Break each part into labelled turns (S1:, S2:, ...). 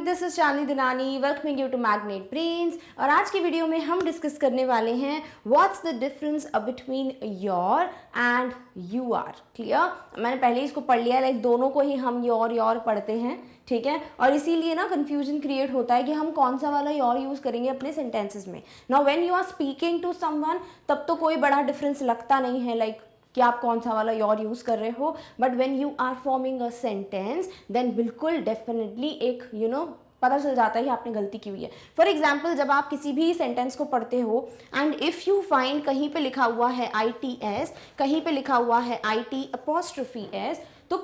S1: This is Shalini Dinani welcoming you to Magnet Brains. और आज की वीडियो में हम डिस्कस करने वाले हैं what's the difference between your and you are. Clear? मैंने पहले ही इसको पढ़ लिया, लाइक दोनों को ही हम योर पढ़ते हैं, ठीक है। और इसीलिए ना कन्फ्यूजन क्रिएट होता है कि हम कौन सा वाला योर यूज़ करेंगे अपने सेंटेंसेस में। Now when you are speaking to someone तब तो कोई बड़ा डिफरेंस लगता नहीं है, लाइक कि आप कौन सा वाला योर यूज़ कर रहे हो। But when you are forming a sentence then बिल्कुल डेफिनेटली एक पता चल जाता है कि आपने गलती की हुई है। फॉर एग्जाम्पल, जब आप किसी भी सेंटेंस को पढ़ते हो एंड इफ़ यू फाइंड कहीं पे लिखा हुआ है ITS, कहीं पे लिखा हुआ है IT''S, तो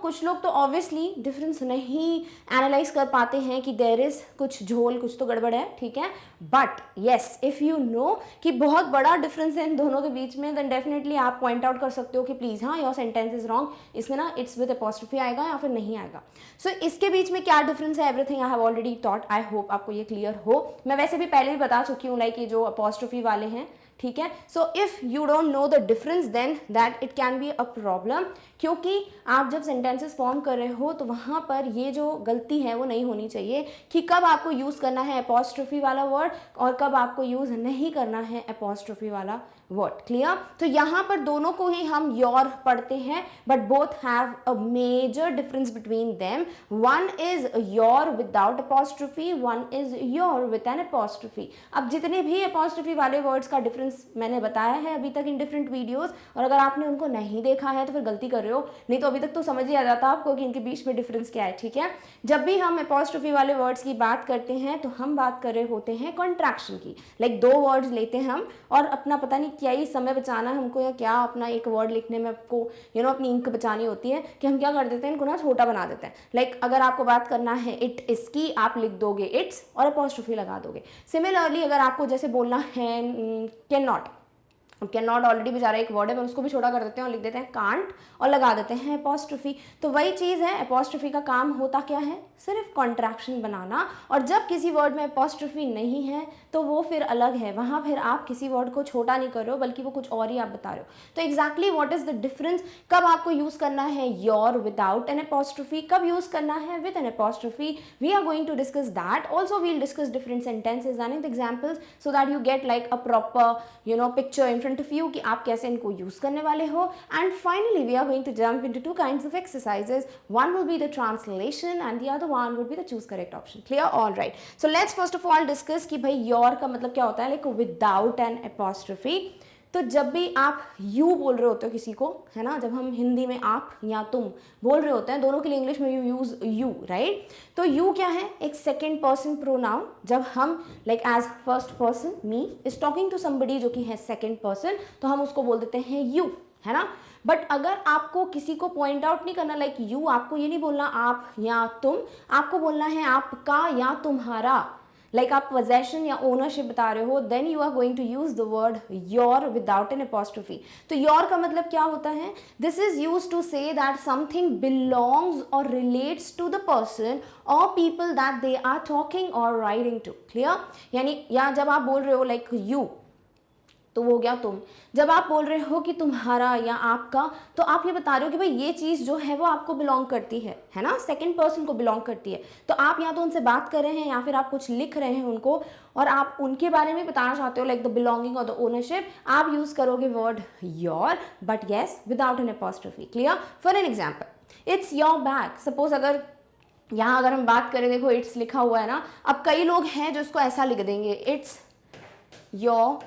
S1: कुछ लोग तो ऑब्वियसली डिफरेंस नहीं एनालाइज कर पाते हैं कि देयर इज कुछ झोल, कुछ तो गड़बड़ है, ठीक है। But yes, if you know कि बहुत बड़ा डिफरेंस है इन दोनों के बीच में, देन डेफिनेटली आप पॉइंट आउट कर सकते हो कि प्लीज़ हाँ योर सेंटेंस इज रॉन्ग, इसमें ना इट्स विद अपॉस्ट्रोफी आएगा या फिर नहीं आएगा। सो इसके बीच में क्या डिफरेंस है, everything I have already taught. I hope आपको ये क्लियर हो। मैं वैसे भी पहले भी बता चुकी हूँ, लाइक ये जो अपॉस्ट्रोफी वाले हैं, ठीक है। So if you don't know the difference then that it can be a problem, क्योंकि आप जब सेंटेंसेस फॉर्म कर रहे हो तो वहाँ पर ये जो गलती है वो नहीं होनी चाहिए कि कब आपको यूज़ करना है अपॉस्ट्रोफी वाला वर्ड और कब आपको यूज़ नहीं करना है अपॉस्ट्रोफी वाला वर्ड। क्लियर? तो यहाँ पर दोनों को ही हम योर पढ़ते हैं, but both have a major difference between them. One is your without apostrophe, one is your with an apostrophe. अब जितने भी अपॉस्ट्रोफी वाले वर्ड्स का डिफरेंस मैंने बताया है अभी तक इन डिफरेंट वीडियोस, और अगर आपने उनको नहीं देखा है तो फिर गलती कर रहे हो, नहीं तो अभी तक तो समझ ही आ जाता आपको कि इनके बीच में डिफरेंस क्या है, ठीक है। जब भी हम अपॉस्ट्रोफी वाले वर्ड्स की बात करते हैं तो हम बात कर रहे होते हैं कॉन्ट्रैक्शन की, लाइक दो वर्ड्स लेते हैं हम और अपना पता नहीं क्या ही समय बचाना है हमको, या क्या अपना एक वर्ड लिखने में आपको अपनी इंक बचानी होती है कि हम क्या कर देते हैं, इनको ना छोटा बना देते हैं। लाइक अगर आपको बात करना है इट इसकी, आप लिख दोगे इट्स और अपॉस्ट्रोफी लगा दोगे। सिमिलरली अगर आपको जैसे बोलना है can not, can not already बेचारा एक वर्ड है, मैं उसको भी छोटा कर देते हैं और लिख देते हैं कांट और लगा देते हैं अपॉस्ट्रोफी। तो वही चीज़ है, अपॉस्ट्रोफी का काम होता क्या है, सिर्फ कॉन्ट्रैक्शन बनाना। और जब किसी वर्ड में अपॉस्ट्रोफी नहीं है तो वो फिर अलग है, वहाँ फिर आप किसी वर्ड को छोटा नहीं कर रहे हो बल्कि वो कुछ और ही आप बता रहे हो। तो exactly what is the difference, कब आपको यूज़ करना है योर विदाउट एन अपॉस्ट्रोफी, कब यूज़ करना है with an apostrophe, we are going to discuss that. Also we'll discuss different sentences and examples so that you get like a proper picture in front of you कि आप कैसे इनको use करने वाले हो। And finally we are going to jump into two kinds of exercises, one will be the translation and the other one will be the choose correct option. Clear? All right, so let's first of all discuss कि भाई your का मतलब क्या होता है, like without an apostrophe. तो जब भी आप यू बोल रहे होते हो किसी को, है ना, जब हम हिंदी में आप या तुम बोल रहे होते हैं, दोनों के लिए इंग्लिश में यू यूज़ यू, राइट। तो यू क्या है, एक सेकेंड पर्सन प्रोनाउन। जब हम like as first person me is talking to somebody जो कि है सेकेंड पर्सन, तो हम उसको बोल देते हैं यू, है ना। बट अगर आपको किसी को पॉइंट आउट नहीं करना लाइक यू, आपको ये नहीं बोलना आप या तुम, आपको बोलना है आपका या तुम्हारा, लाइक आप पोजेशन या ओनरशिप बता रहे हो, then you are going to use the word your without an apostrophe. तो योर का मतलब क्या होता है, this is use to say that something belongs or relates to the person or people that they are talking or writing to. Clear? यानी या जब आप बोल रहे हो लाइक यू तो वो हो गया तुम, जब आप बोल रहे हो कि तुम्हारा या आपका तो आप ये बता रहे हो कि भाई ये चीज़ जो है वो आपको बिलोंग करती है ना, सेकंड पर्सन को बिलोंग करती है। तो आप या तो उनसे बात कर रहे हैं या फिर आप कुछ लिख रहे हैं उनको और आप उनके बारे में बताना चाहते हो, लाइक द बिलोंगिंग और द ओनरशिप, आप यूज़ करोगे word your, but yes without an apostrophe. Clear? For an example, it's your bag. Suppose अगर यहाँ अगर हम बात करें, देखो इट्स लिखा हुआ है ना, अब कई लोग हैं जो इसको ऐसा लिख देंगे इट्स योर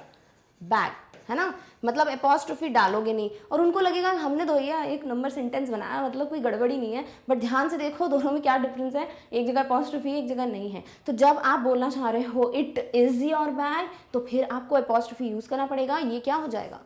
S1: बैग, है ना, मतलब अपॉस्ट्रोफी डालोगे नहीं और उनको लगेगा हमने तो भैया एक नंबर सेंटेंस बनाया, मतलब कोई गड़बड़ी नहीं है। बट ध्यान से देखो दोनों में क्या डिफरेंस है, एक जगह अपॉस्ट्रोफी एक जगह नहीं है। तो जब आप बोलना चाह रहे हो इट इज़ योर बैग तो फिर आपको अपॉस्ट्रोफी यूज़ करना पड़ेगा, ये क्या हो जाएगा,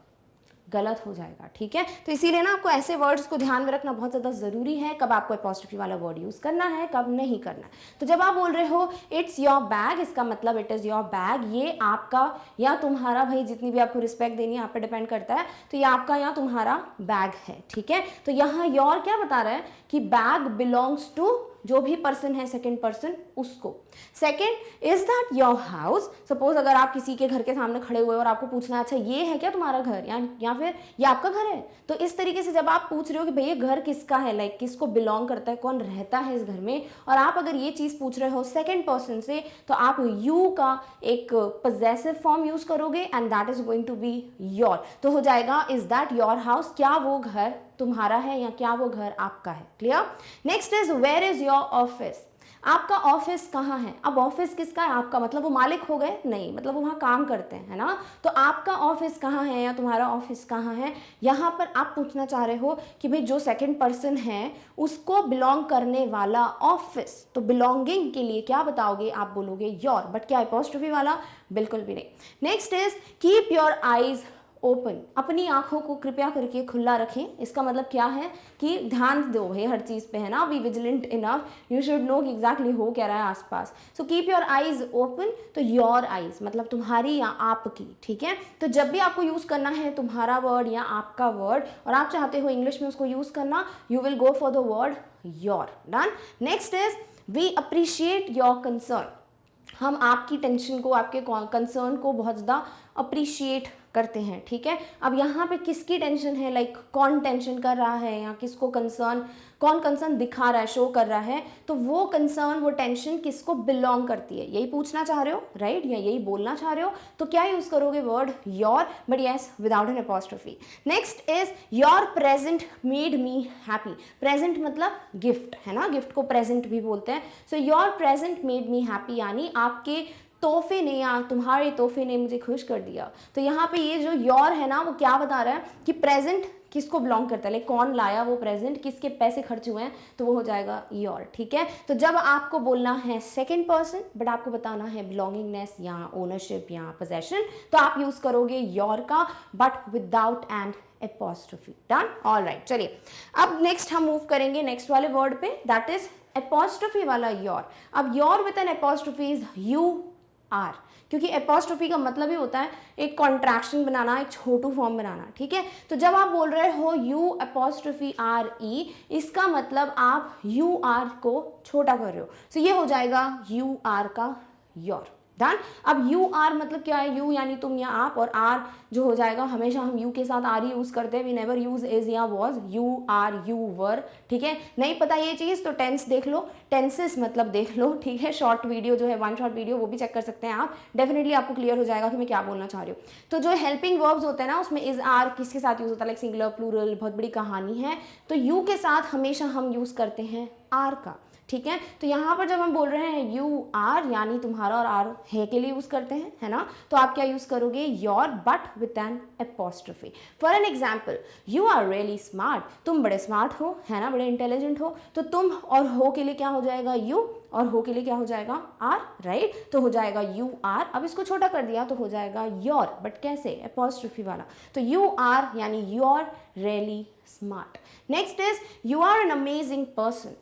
S1: गलत हो जाएगा, ठीक है। तो इसीलिए ना आपको ऐसे वर्ड्स को ध्यान में रखना बहुत ज़्यादा ज़रूरी है, कब आपको अपॉस्ट्रोफी वाला वर्ड यूज़ करना है, कब नहीं करना है। तो जब आप बोल रहे हो इट्स योर बैग, इसका मतलब इट इज़ योर बैग, ये आपका या तुम्हारा, भाई जितनी भी आपको रिस्पेक्ट देनी है आप पे डिपेंड करता है, तो ये आपका या तुम्हारा बैग है, ठीक है। तो यहाँ योर क्या बता रहा है कि बैग बिलोंग्स टू जो भी पर्सन है सेकंड पर्सन उसको। Second, is that your house. Suppose अगर आप किसी के घर के सामने खड़े हुए और आपको पूछना है अच्छा ये है क्या तुम्हारा घर, या फिर ये आपका घर है, तो इस तरीके से जब आप पूछ रहे हो कि भैया घर किसका है, लाइक किसको बिलोंग करता है, कौन रहता है इस घर में, और आप अगर ये चीज़ पूछ रहे हो सेकंड पर्सन से, तो आप यू का एक पजेसिव फॉर्म यूज करोगे and that is going to be your. तो हो जाएगा इज दैट योर हाउस, क्या वो घर तुम्हारा है या क्या वो घर आपका है। Clear. Next is where is your office. आपका ऑफिस कहाँ है। अब ऑफिस किसका है, आपका, मतलब वो मालिक हो गए, नहीं, मतलब वो वहाँ काम करते हैं, है ना। तो आपका ऑफिस कहाँ है या तुम्हारा ऑफिस कहाँ है, यहाँ पर आप पूछना चाह रहे हो कि भाई जो सेकंड पर्सन है उसको बिलोंग करने वाला ऑफिस। तो बिलोंगिंग के लिए क्या बताओगे, आप बोलोगे योर, बट क्या अपॉस्ट्रोफी वाला, बिल्कुल भी नहीं। Next is keep your eyes open. अपनी आंखों को कृपया करके खुला रखें। इसका मतलब क्या है कि ध्यान दो है हर चीज़ पे, है ना। Be vigilant enough, you should know कि एग्जैक्टली हो क्या रहा है आसपास। So keep your eyes open, तो योर आईज मतलब तुम्हारी या आपकी, ठीक है। तो जब भी आपको यूज़ करना है तुम्हारा वर्ड या आपका वर्ड और आप चाहते हो इंग्लिश में उसको यूज़ करना, you will go for the word your. Done. Next is we appreciate your concern. हम आपकी टेंशन को, आपके कंसर्न को बहुत ज़्यादा अप्रिशिएट करते हैं, ठीक है। अब यहाँ पे किसकी टेंशन है, लाइक कौन टेंशन कर रहा है या किसको कंसर्न, कौन कंसर्न दिखा रहा है, शो कर रहा है, तो वो कंसर्न, वो टेंशन किसको बिलोंग करती है, यही पूछना चाह रहे हो, राइट, या यही बोलना चाह रहे हो, तो क्या यूज करोगे word your, but yes without an apostrophe. Next is your present made me happy. Present मतलब गिफ्ट, है ना, गिफ्ट को प्रेजेंट भी बोलते हैं। So your present made me happy, यानी आपके तोहफे ने या तुम्हारे तोहफे ने मुझे खुश कर दिया। तो यहाँ पे ये जो योर है ना, वो क्या बता रहा है कि प्रेजेंट किसको बिलोंग करता है, लाइक कौन लाया वो प्रेजेंट, किसके पैसे खर्च हुए हैं, तो वो हो जाएगा योर, ठीक है। तो जब आपको बोलना है सेकंड पर्सन बट आपको बताना है बिलोंगिंगनेस या ओनरशिप या पोजेशन, तो आप यूज करोगे योर का, but without an apostrophe. Done. Alright, चलिए अब नेक्स्ट हम मूव करेंगे नेक्स्ट वाले वर्ड पे, दैट इज अपॉस्ट्रोफी वाला योर। अब your with an apostrophe is you are, क्योंकि अपॉस्ट्रोफी का मतलब ही होता है एक कॉन्ट्रैक्शन बनाना, एक छोटू फॉर्म बनाना, ठीक है। तो जब आप बोल रहे हो यू अपॉस्ट्रोफी आर ई, इसका मतलब आप यू आर को छोटा कर रहे हो। सो ये हो जाएगा यू आर का योर। डन। अब यू आर मतलब क्या है, यू यानी तुम या आप, और आर जो हो जाएगा, हमेशा हम यू के साथ आर यूज करते हैं, वी नेवर यूज इज या was, you are you were, ठीक है। नहीं पता ये चीज तो टेंस देख लो, टेंसेस मतलब देख लो, ठीक है। शॉर्ट वीडियो जो है, वन शॉट वीडियो, वो भी चेक कर सकते हैं आप, डेफिनेटली आपको क्लियर हो जाएगा कि मैं क्या बोलना चाह रही हूँ। तो जो हेल्पिंग वर्ब्स होते हैं ना, उसमें इज आर किसके साथ यूज होता है, लाइक सिंगुलर प्लूरल, बहुत बड़ी कहानी है, तो यू के साथ हमेशा हम यूज करते हैं आर का, ठीक है। तो यहाँ पर जब हम बोल रहे हैं यू आर यानी तुम्हारा, और आर है के लिए यूज करते हैं, है ना, तो आप क्या यूज करोगे your, but with an apostrophe. For an example, you are really smart, तुम बड़े स्मार्ट हो, है ना, बड़े इंटेलिजेंट हो, तो तुम और हो के लिए क्या हो जाएगा यू, और हो के लिए क्या हो जाएगा आर, राइट। तो हो जाएगा यू आर। अब इसको छोटा कर दिया तो हो जाएगा योर, बट कैसे, अपॉस्ट्रोफी वाला। तो यू आर यानी you are really smart. Next is you are an amazing person.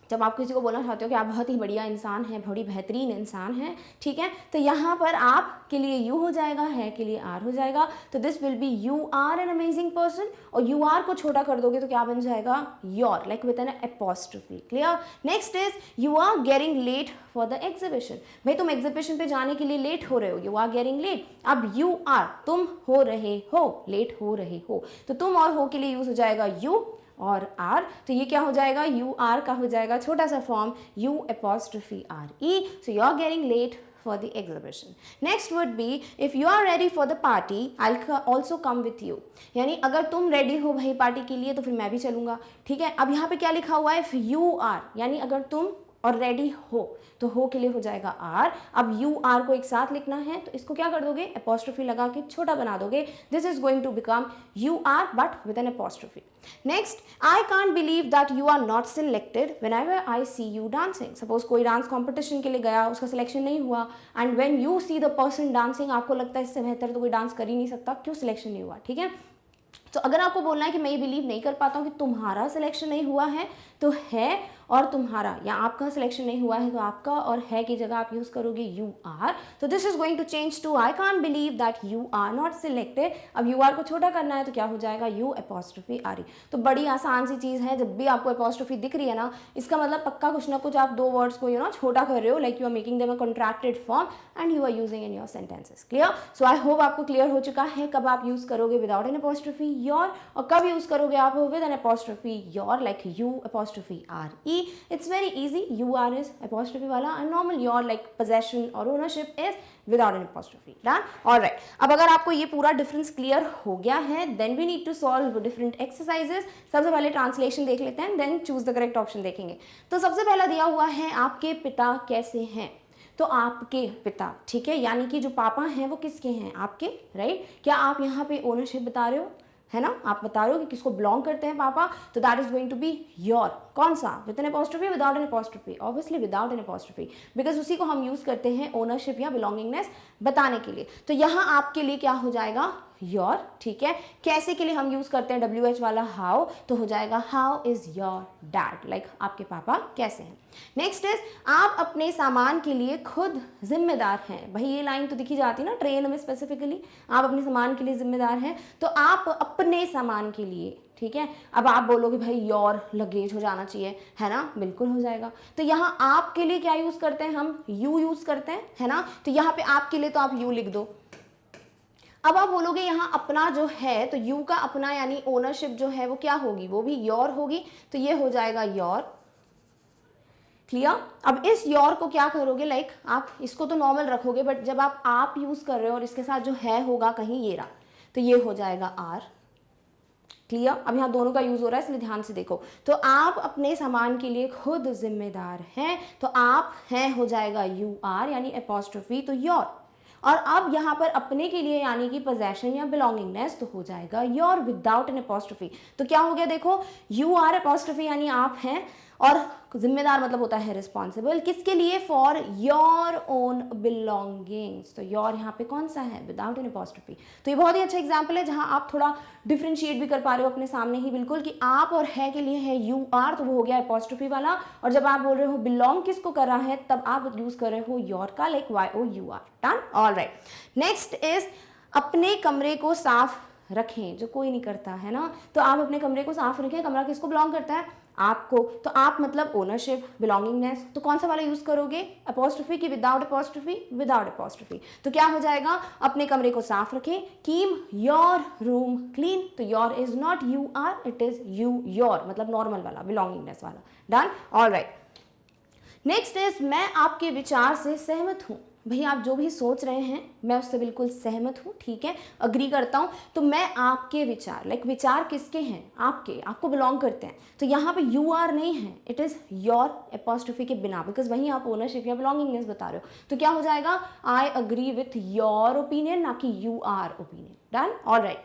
S1: जब आप किसी को बोलना चाहते हो कि आप बहुत ही बढ़िया इंसान हैं, बड़ी बेहतरीन इंसान हैं, ठीक है, तो यहाँ पर आप के लिए यू हो जाएगा, है के लिए आर हो जाएगा। तो this will be you are an amazing person, और यू आर को छोटा कर दोगे तो क्या बन जाएगा your, like with an apostrophe. Clear. Next is you are getting late for the exhibition. भाई तुम एग्जीबिशन पे जाने के लिए लेट हो रहे हो, यू आर गेटिंग लेट। अब यू आर तुम हो रहे हो, लेट हो रहे हो, तो तुम और हो के लिए यूज हो जाएगा यू और आर। तो ये क्या हो जाएगा, यू आर का हो जाएगा छोटा सा form you apostrophe R E. So you are getting late for the exhibition. Next would be if you are ready for the party, I'll also come with you. यानी अगर तुम रेडी हो भाई पार्टी के लिए तो फिर मैं भी चलूंगा, ठीक है। अब यहाँ पे क्या लिखा हुआ है, if you are, यानी अगर तुम और रेडी हो, तो हो के लिए हो जाएगा आर। अब यू आर को एक साथ लिखना है तो इसको क्या कर दोगे, अपॉस्ट्रोफी लगा के छोटा बना दोगे। This is going to become you are but with an apostrophe. Next, I can't believe that you are not selected whenever I see you dancing. Suppose कोई डांस कॉम्पिटिशन के लिए गया, उसका सिलेक्शन नहीं हुआ, and when you see the person dancing, आपको लगता है इससे बेहतर तो कोई डांस कर ही नहीं सकता, क्यों सिलेक्शन नहीं हुआ, ठीक है। तो अगर आपको बोलना है कि मैं ये बिलीव नहीं कर पाता हूँ कि तुम्हारा सिलेक्शन नहीं हुआ है, तो है और तुम्हारा, या आपका सिलेक्शन नहीं हुआ है तो आपका और है की जगह आप यूज करोगे यू आर, तो this is going to change to I can't believe that you are not selected. अब यू आर को छोटा करना है तो क्या हो जाएगा, यू अपॉस्ट्रोफी आर ई। तो बड़ी आसान सी चीज है, जब भी आपको अपॉस्ट्रोफी दिख रही है ना, इसका मतलब पक्का कुछ ना कुछ आप दो वर्ड्स को छोटा कर रहे हो, like you are making them a contracted form and you are using in your sentences. Clear? So I hope आपको क्लियर हो चुका है कब आप यूज करोगे विदाउट एन अपॉस्ट्रोफी योर, और कब यूज करोगे आप with an apostrophe your, like you apostrophe R E. It's very easy, you are is apostrophe वाला and normal your like possession और ownership is without an apostrophe. Done? All right, अब अगर आपको ये पूरा डिफरेंस क्लियर हो गया है, then we need to solve different exercises. सबसे पहले ट्रांसलेशन देख लेते हैं, then choose the correct option देखेंगे। तो सबसे पहला दिया हुआ है आपके पिता कैसे हैं, तो आपके पिता, ठीक है, यानी कि जो पापा हैं वो किसके हैं, आपके, राइट? क्या आप यहाँ पे ओनरशिप बता रहे हो, है ना, आप बता रहे हो कि किसको बिलोंग करते हैं पापा, तो that is going to be your. कौन सा, with an apostrophe, without an apostrophe? Obviously without an apostrophe, because उसी को हम यूज करते हैं ओनरशिप या बिलोंगिंगनेस बताने के लिए। तो यहाँ आपके लिए क्या हो जाएगा, योर, ठीक है। कैसे के लिए हम यूज करते हैं WH वाला हाउ, तो हो जाएगा how is your dad, like आपके पापा कैसे हैं। नेक्स्ट इज आप अपने सामान के लिए खुद जिम्मेदार हैं। भाई ये लाइन तो दिखी जाती है ना ट्रेन में स्पेसिफिकली, आप अपने सामान के लिए जिम्मेदार हैं, तो आप अपने सामान के लिए, ठीक है। अब आप बोलोगे भाई योर लगेज हो जाना चाहिए, है ना, बिल्कुल हो जाएगा। तो यहाँ आपके लिए क्या यूज करते हैं हम, यू यूज करते हैं, है ना, तो यहाँ पे आपके लिए तो आप यू लिख दो। अब आप बोलोगे यहाँ अपना जो है, तो यू का अपना यानी ओनरशिप जो है वो क्या होगी, वो भी योर होगी, तो ये हो जाएगा योर। क्लियर? अब इस योर को क्या करोगे, लाइक आप इसको तो नॉर्मल रखोगे, बट जब आप यूज कर रहे हो और इसके साथ जो है होगा कहीं ये रहा, तो ये हो जाएगा आर। क्लियर? अब यहाँ दोनों का यूज हो रहा है, इसलिए ध्यान से देखो। तो आप अपने सामान के लिए खुद जिम्मेदार हैं, तो आप हैं हो जाएगा यू आर यानी अपॉस्ट्रोफी, तो योर। और अब यहाँ पर अपने के लिए यानी कि पोजेशन या बिलोंगिंगनेस, तो हो जाएगा योर विदाउट एन अपॉस्ट्रोफी। तो क्या हो गया देखो, यू आर अपॉस्ट्रोफी यानी आप हैं, और जिम्मेदार मतलब होता है रिस्पॉन्सिबल, किसके लिए, फॉर योर ओन बिलोंगिंग्स। तो योर यहाँ पे कौन सा है, विदाउट एन अपॉस्ट्रोफी। तो ये बहुत ही अच्छा एग्जाम्पल है जहाँ आप थोड़ा डिफ्रेंशिएट भी कर पा रहे हो अपने सामने ही बिल्कुल, कि आप और है के लिए है यू आर, तो वो हो गया अपॉस्ट्रोफी वाला, और जब आप बोल रहे हो बिलोंग किसको कर रहा है, तब आप यूज कर रहे हो योर का, like YOUR। Done? Alright, next is अपने कमरे को साफ रखें, जो कोई नहीं करता है ना, तो आप अपने कमरे को साफ रखें। कमरा किसको बिलोंग करता है, आपको, तो आप मतलब ओनरशिप, बिलोंगिंगनेस, तो कौन सा वाला यूज करोगे, अपॉस्ट्रोफी की विदाउट अपॉस्ट्रोफी, विदाउट अपॉस्ट्रोफी। तो क्या हो जाएगा, अपने कमरे को साफ रखें, कीप योर रूम क्लीन, तो your is not you are, it is you your, मतलब नॉर्मल वाला, बिलोंगिंगनेस वाला। डन? ऑलराइट, नेक्स्ट इज मैं आपके विचार से सहमत हूँ। भाई आप जो भी सोच रहे हैं मैं उससे बिल्कुल सहमत हूँ, ठीक है, अग्री करता हूँ। तो मैं आपके विचार, लाइक विचार किसके हैं, आपके, आपको बिलोंग करते हैं, तो यहाँ पे यू आर नहीं है, इट इज योर अपॉस्ट्रोफी के बिना, बिकॉज वहीं आप ओनरशिप या बिलोंगिंगनेस बता रहे हो। तो क्या हो जाएगा, I agree with your opinion, ना कि you our opinion. Done? Alright,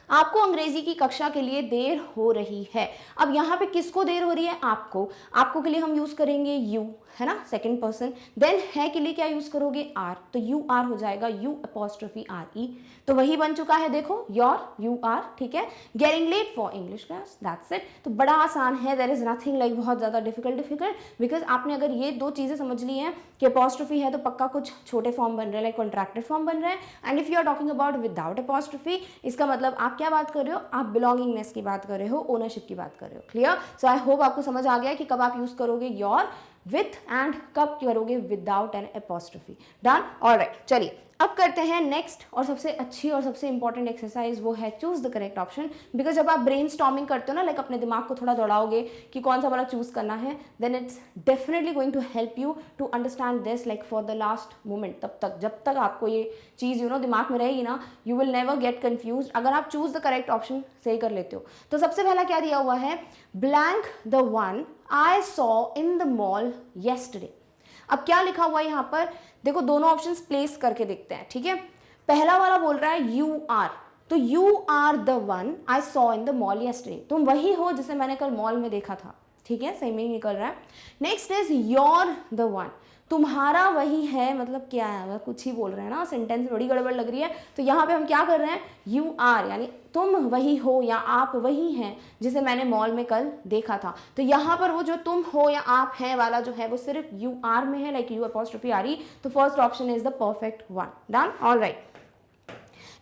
S1: आपको अंग्रेजी की कक्षा के लिए देर हो रही है। अब यहाँ पे किसको देर हो रही है, आपको। आपको के लिए हम यूज करेंगे यू, है ना, सेकंड पर्सन। देन है के लिए क्या यूज करोगे, आर, तो यू आर हो जाएगा यू अपॉस्ट्रोफी आर ई, तो वही बन चुका है देखो, योर यू आर, ठीक है। Getting late for English class, that's it. तो बड़ा आसान है, देयर इज नथिंग लाइक बहुत ज्यादा डिफिकल्ट, बिकॉज आपने अगर ये दो चीजें समझ ली हैं कि अपॉस्ट्रोफी है तो पक्का कुछ छोटे फॉर्म बन रहे हैं, लाइक कॉन्ट्रैक्टेड फॉर्म बन रहे हैं, and if you are talking about without apostrophe, इसका मतलब आप क्या बात कर रहे हो, आप बिलोंगिंगनेस की बात कर रहे हो, ओनरशिप की बात कर रहे हो। क्लियर? सो आई होप आपको समझ आ गया कि कब आप यूज करोगे योर विथ एंड कब करोगे without an apostrophe. Done? Alright, चलिए अब करते हैं नेक्स्ट और सबसे अच्छी और सबसे इंपॉर्टेंट एक्सरसाइज, वो है choose the correct option. Because जब आप ब्रेन स्टॉर्मिंग करते हो ना, लाइक अपने दिमाग को थोड़ा दौड़ाओगे कि कौन सा वाला चूज करना है, then it's definitely going to help you to understand this like for the last moment. तब तक जब तक आपको ये चीज़ दिमाग में रहेगी ना, you will never get confuse अगर आप चूज द करेक्ट ऑप्शन सही कर लेते हो। तो सबसे पहला क्या दिया हुआ है, blank the one I saw in the mall yesterday. अब क्या लिखा हुआ है यहाँ पर, देखो दोनों ऑप्शंस प्लेस करके देखते हैं, ठीक है। पहला वाला बोल रहा है यू आर, तो you are the one I saw in the mall yesterday, तुम वही हो जिसे मैंने कल मॉल में देखा था, ठीक है, सही में निकल रहा है। Next is your the one, तुम्हारा वही है, मतलब क्या है, मतलब कुछ ही बोल रहे हैं ना, सेंटेंस बड़ी गड़बड़ लग रही है। तो यहाँ पे हम क्या कर रहे हैं, यू आर, यानी तुम वही हो या आप वही हैं जिसे मैंने मॉल में कल देखा था। तो यहाँ पर वो जो तुम हो या आप हैं वाला जो है वो सिर्फ यू आर में है, like you apostrophe R E. तो first option is the perfect one. Done, all right.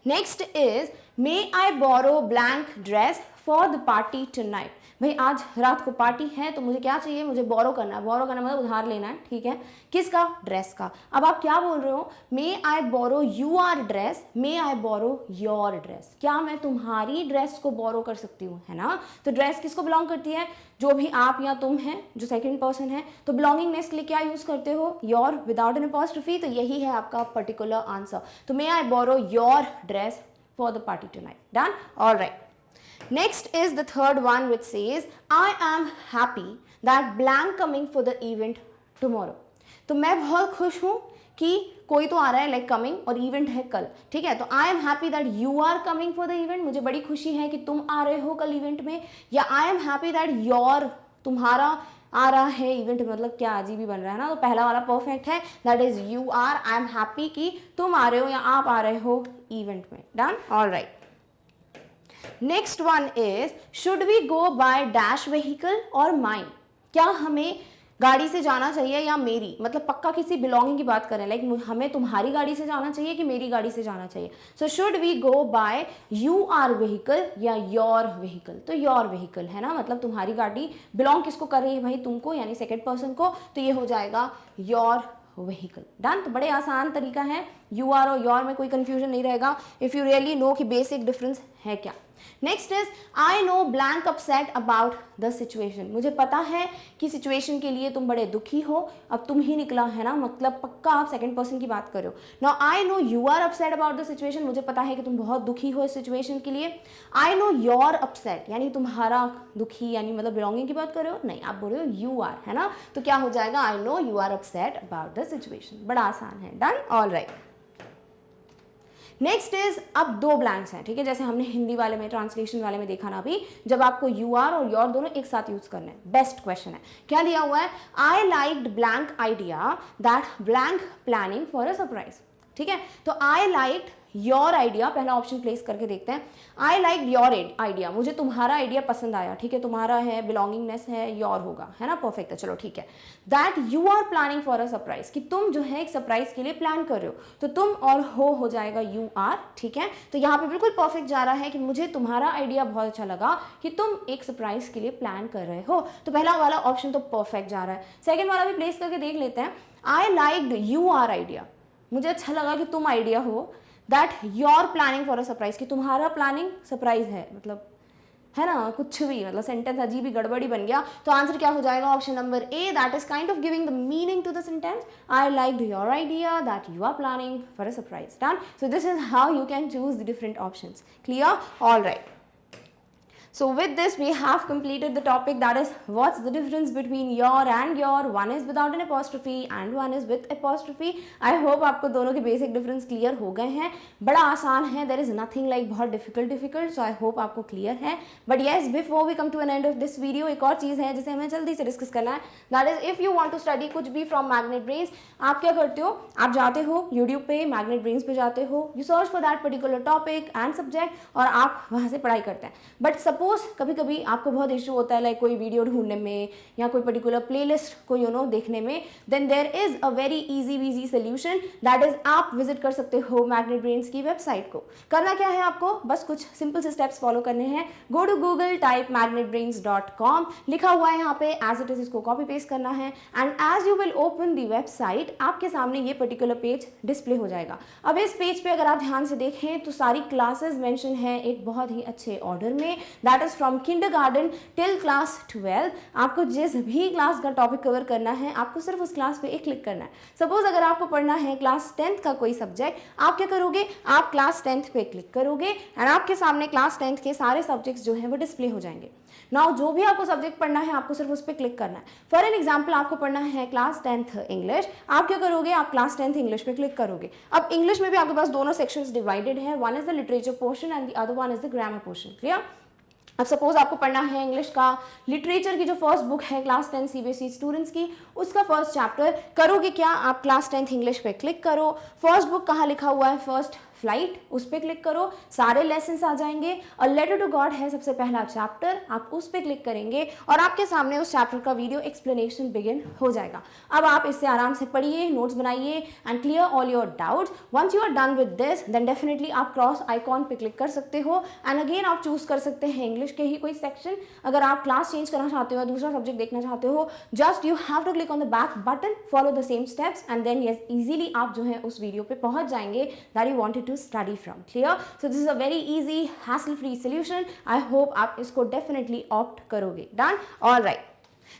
S1: Next is may I borrow blank dress for the party tonight. भाई आज रात को पार्टी है तो मुझे क्या चाहिए, मुझे बोरो करना है। बोरो करना मतलब उधार लेना है, ठीक है, किसका, ड्रेस का। अब आप क्या बोल रहे हो, may I borrow you are dress, may I borrow your dress, क्या मैं तुम्हारी ड्रेस को बोरो कर सकती हूँ, है ना। तो ड्रेस किसको बिलोंग करती है, जो भी आप या तुम हैं, जो सेकंड पर्सन है। तो बिलोंगिंगनेस के लिए क्या यूज करते हो, योर विदाउट एन अपॉस्ट्रोफी। तो यही है आपका पर्टिकुलर आंसर। तो may I borrow your dress for the party tonight. Done, all right. Next is the third one, which says I am happy that blank coming for the event tomorrow. तो मैं बहुत खुश हूँ कि कोई तो आ रहा है, लाइक कमिंग, और इवेंट है कल, ठीक है। तो I am happy that you are coming for the event, मुझे बड़ी खुशी है कि तुम आ रहे हो कल इवेंट में। या आई एम हैप्पी दैट योर, तुम्हारा आ रहा है इवेंट, मतलब क्या अजीब ही बन रहा है ना। तो पहला वाला परफेक्ट है, that is you are, I am happy कि तुम आ रहे हो या आप आ रहे हो इवेंट में। Done, all right. Next one is should we go by dash vehicle or mine, क्या हमें गाड़ी से जाना चाहिए या मेरी, मतलब पक्का किसी बिलोंगिंग की बात करें, लाइक हमें तुम्हारी गाड़ी से जाना चाहिए कि मेरी गाड़ी से जाना चाहिए। So should we go by you are vehicle या योर व्हीकल। तो योर व्हीकल है ना, मतलब तुम्हारी गाड़ी बिलोंग किसको कर रही है भाई, तुमको, यानी सेकेंड पर्सन को। तो ये हो जाएगा योर व्हीकल। डन, तो बड़े आसान तरीका है, यू आर और योर में कोई कंफ्यूजन नहीं रहेगा इफ यू रियली नो कि बेसिक डिफरेंस है क्या। Next is I know blank upset about the situation, मुझे पता है कि सिचुएशन के लिए तुम बड़े दुखी हो। अब तुम ही निकला है ना, मतलब पक्का आप सेकंड पर्सन की बात कर रहे हो। Now I know you are upset about the situation, मुझे पता है कि तुम बहुत दुखी हो इस सिचुएशन के लिए। आई नो योर अपसेट, यानी तुम्हारा दुखी, यानी मतलब बिलोंगिंग की बात कर रहे हो, नहीं, आप बोल रहे हो यू आर, है ना। तो क्या हो जाएगा, I know you are upset about the situation. बड़ा आसान है। Done, all right. Next is, अब दो ब्लैंक्स हैं, ठीक है, जैसे हमने हिंदी वाले में, ट्रांसलेशन वाले में देखा ना अभी, जब आपको यू आर और योर दोनों एक साथ यूज करने हैं। बेस्ट क्वेश्चन है, क्या दिया हुआ है, I liked blank idea that blank planning for a surprise, ठीक है। तो आई लाइक्ड योर आइडिया, पहला ऑप्शन प्लेस करके देखते हैं। आई लाइक योर आइडिया, मुझे तुम्हारा आइडिया पसंद आया, ठीक है, तुम्हारा है, बिलोंगिंगनेस है, योर होगा, है ना, परफेक्ट है, चलो ठीक है। That you are planning for a surprise, कि तुम जो है एक सरप्राइज के लिए प्लान कर रहे हो। तो तुम और हो जाएगा यू आर, ठीक है। तो यहाँ पे बिल्कुल परफेक्ट जा रहा है कि मुझे तुम्हारा आइडिया बहुत अच्छा लगा कि तुम एक सरप्राइज के लिए प्लान कर रहे हो। तो पहला वाला ऑप्शन तो परफेक्ट जा रहा है। सेकेंड वाला भी प्लेस करके देख लेते हैं। I liked you are idea, मुझे अच्छा लगा कि तुम आइडिया हो, that your planning for a surprise, कि तुम्हारा प्लानिंग सरप्राइज है, मतलब है ना, कुछ भी, मतलब सेंटेंस अजीब ही गड़बड़ी बन गया। तो आंसर क्या हो जाएगा, option number A, that is kind of giving the meaning to the sentence. I liked your idea that you are planning for a surprise. Done, so this is how you can choose the different options. Clear, all right. So with this we have completed the topic, that is what's the difference between your and your. One is without an apostrophe and one is with apostrophe. I hope आपको दोनों के basic difference clear हो गए हैं। बड़ा आसान है, there is nothing like बहुत difficult, so I hope आपको clear है। But yes, before we come to an end of this video, एक और चीज़ है जिसे हमें जल्दी से डिस्कस करना है, that is if you want to study कुछ भी from Magnet Brains, आप क्या करते हो, आप जाते हो YouTube पे, Magnet Brains पे जाते हो, you search for that particular topic and subject और आप वहाँ से पढ़ाई करते हैं। But suppose कभी कभी आपको बहुत इशू होता है, लाइक कोई वीडियो ढूंढने में या कोई पर्टिकुलर प्लेलिस्ट को देखने में, then there is a very easy solution, that is आप विजिट कर सकते हो मैग्नेट ब्रेन्स की वेबसाइट को। करना क्या है आपको, बस कुछ सिंपल से स्टेप्स फॉलो करने हैं। Go to Google, type magnetbrains.com, लिखा हुआ है यहाँ पे एज इट इज, इसको कॉपी पेस्ट करना है and as you will open the website, आपके सामने ये पर्टिकुलर पेज डिस्प्ले हो जाएगा। अब इस पेज पे अगर आप ध्यान से देखें तो सारी क्लासेस मेंशन है एक बहुत ही अच्छे ऑर्डर में, that is from kindergarten till class 12। आपको जिस भी क्लास का टॉपिक कवर करना है, आपको सिर्फ उस क्लास पे एक क्लिक करना है। सपोज अगर आपको पढ़ना है क्लास 10th का कोई सब्जेक्ट, आप क्या करोगे, आप क्लास 10th पे क्लिक करोगे एंड आपके सामने क्लास 10th के सारे सब्जेक्ट्स जो हैं वो डिस्प्ले हो जाएंगे। नाउ जो भी आपको सब्जेक्ट पढ़ना है, आपको सिर्फ उस पर क्लिक करना है। फॉर एन एग्जाम्पल, आपको पढ़ना है क्लास 10th इंग्लिश, आप क्या करोगे, आप क्लास 10th इंग्लिश पे क्लिक करोगे। अब इंग्लिश में भी आपके पास दोनों सेक्शंस डिवाइडेड है, one is the literature portion and the other one is the grammar portion. Clear, अब सपोज आपको पढ़ना है इंग्लिश का लिटरेचर की जो फर्स्ट बुक है क्लास 10 सीबीएसई स्टूडेंट्स की, उसका फर्स्ट चैप्टर, करोगे क्या आप क्लास 10th इंग्लिश पे क्लिक करो, फर्स्ट बुक कहाँ लिखा हुआ है, फर्स्ट फ्लाइट, उस पर क्लिक करो, सारे लेसन्स आ जाएंगे। अ लेटर टू गॉड है सबसे पहला चैप्टर, आप उस पर क्लिक करेंगे और आपके सामने उस चैप्टर का वीडियो एक्सप्लेनेशन बिगिन हो जाएगा। अब आप इससे आराम से पढ़िए, नोट्स बनाइए and clear all your doubts. Once you are done with this then definitely आप क्रॉस आइकॉन पे क्लिक कर सकते हो एंड अगेन आप चूज कर सकते हैं इंग्लिश के ही कोई सेक्शन। अगर आप क्लास चेंज करना चाहते हो, दूसरा सब्जेक्ट देखना चाहते हो, just you have to click on the back button, follow the same steps and then yes easily आप जो है उस वीडियो पे पहुंच जाएंगे that you wanted to study from. Clear? So this is a very easy hassle free solution. I hope आप इसको definitely opt करोगे. Done? All right.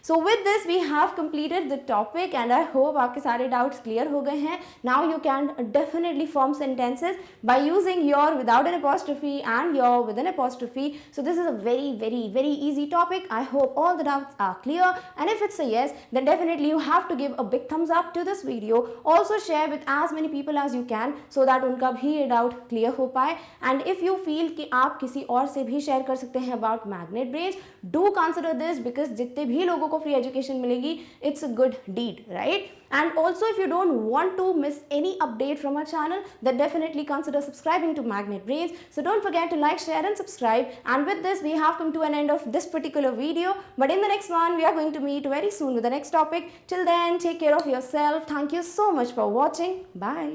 S1: So with this we have completed the topic and I hope आपके सारे doubts clear हो गए हैं. Now you can definitely form sentences by using your without an apostrophe and your with an apostrophe. So this is a very easy topic. I hope all the doubts are clear and if it's a yes then definitely you have to give a big thumbs up to this video. Also share with as many people as you can so that उनका भी ये doubt clear हो पाए. And if you feel कि आप किसी और से भी share कर सकते हैं about Magnet Brains, do consider this because जितने भी लोगों को फ्री एजुकेशन मिलेगी it's a good deed, right? And also if you don't want to miss any update from our channel then definitely consider subscribing to Magnet Brains. So don't forget to like, share and subscribe. And with this we have come to an end of this particular video, but in the next one we are going to meet very soon with the next topic. Till then take care of yourself. Thank you so much for watching. Bye.